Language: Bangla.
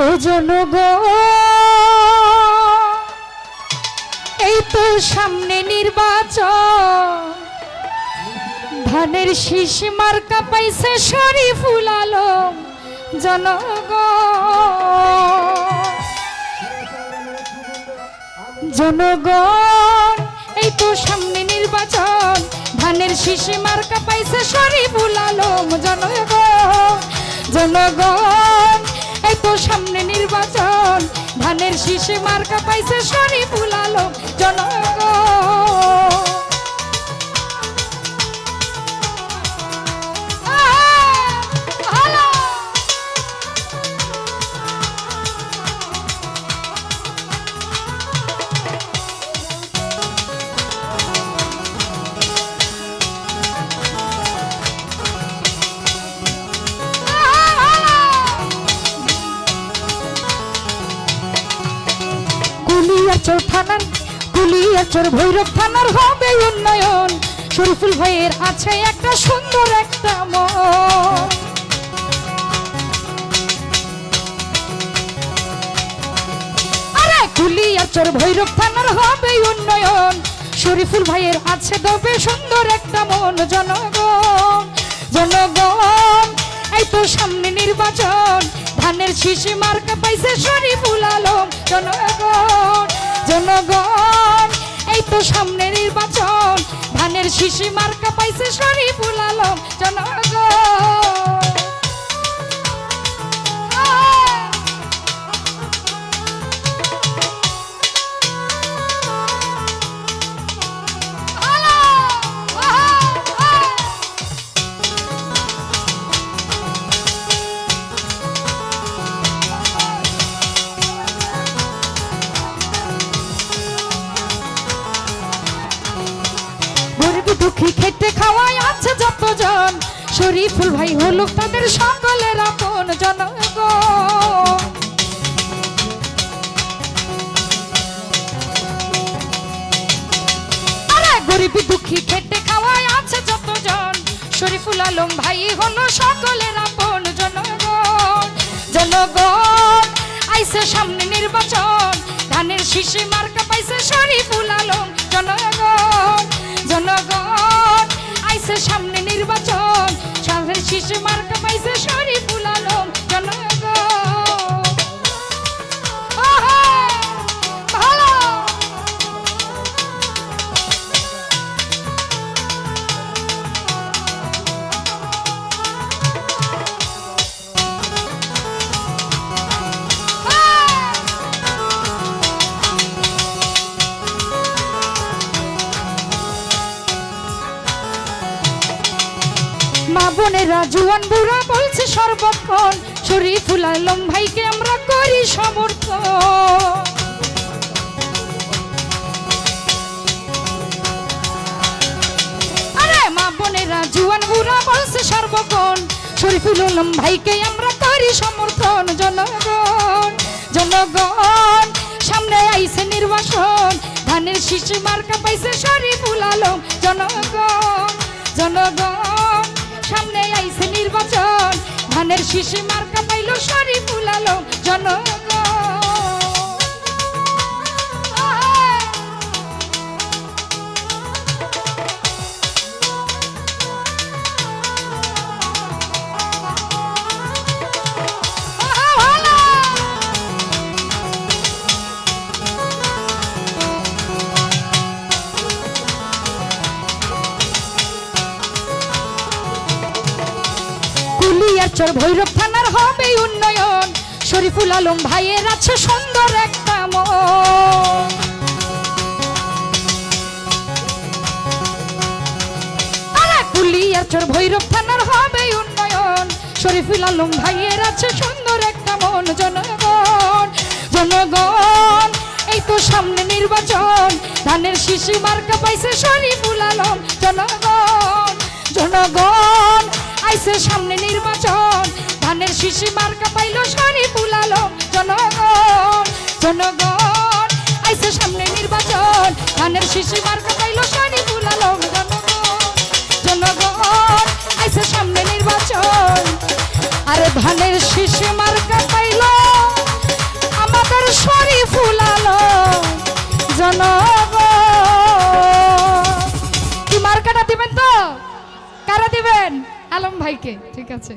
ও জনগণ, এই তো সামনে নির্বাচন, ধানের শীষ মার্কা পাইছে শরীফুল আলম। জনগণ, এই তো সামনে নির্বাচন, ধানের শীষ মার্কা পাইছে শরীফুল আলম। জনগণ, এই তো সামনে নির্বাচন, ধানের শীষ মার্কা পাইছে শরীফুল আলম। জনগণ, কুলিয়াচর ভৈরব থানার হবে উন্নয়ন, শরীফুল ভাইয়ের আছে একটা সুন্দর একটা মন। আরে কুলিয়াচর ভৈরব থানার হবে উন্নয়ন, শরীফুল ভাইয়ের আছে তবে সুন্দর একটা মন। জনগণ, এই তো সামনে নির্বাচন, ধানের শীষ মার্কা পাইছে শরীফুল আলম। জনগণ, এই তো সামনে নির্বাচন, ধানের শীষ মার্কা পাইছে শরীফুল আলম। দুঃখী খেতে খাওয়াই আছে যতজন, শরীফুল ভাই হলো তাদের সকলের আপন। জনগণ, আরে গরিব দুঃখী খেতে খাওয়াই আছে যতজন, শরীফুল আলম ভাই হলো সকলের আপন। জনগণ, আইছে সামনে নির্বাচন, ধানের শীষ মার্কা পাইছে শরীফুল আলম। জনগণ, আইছে সামনে নির্বাচন, ধানের শীষ মার্কা পাইছে শরীফুল আলম। মা বোনেরা জুয়ান বুড়া বলছে সর্বক্ষণ, শরীফুল আলম ভাইকে আমরা করি সমর্থন। আরে মা বোনেরা জুয়ান বুড়া বলছে সর্বক্ষণ, শরীফুল আলম ভাইকে আমরা করি সমর্থন। জনগণ, সামনে আইছে নির্বাচন, ধানের শীষ মার্কা পাইছে শরীফুল আলম। জনগণ, সামনে আইছে নির্বাচন, ধানের শীষ মার্কা পাইল শরীফুল আলম। কুলিয়াচর ভৈরব থানার হবে উন্নয়ন, শরীফুল আলম ভাইয়ের আছে সুন্দর একটা মন। কুলিয়াচর ভৈরব থানার হবে উন্নয়ন, শরীফুল আলম ভাইয়ের আছে সুন্দর একটা মন। জনগণ, এই তো সামনে নির্বাচন, ধানের শীষ মার্কা পাইছে শরীফুল আলম। জনগণ, আইছে সামনে নির্বাচন, ধানের শীষ মার্কা পাইল শরীফুল আলম। জনগণ, আইছে সামনে নির্বাচন, ধানের শীষ মার্কা পাইল শরীফুল আলম। জনগণ, আইছে সামনে নির্বাচন, আরে ধানের শীষ মার্কা পাইল আলম ভাইকে। ঠিক আছে।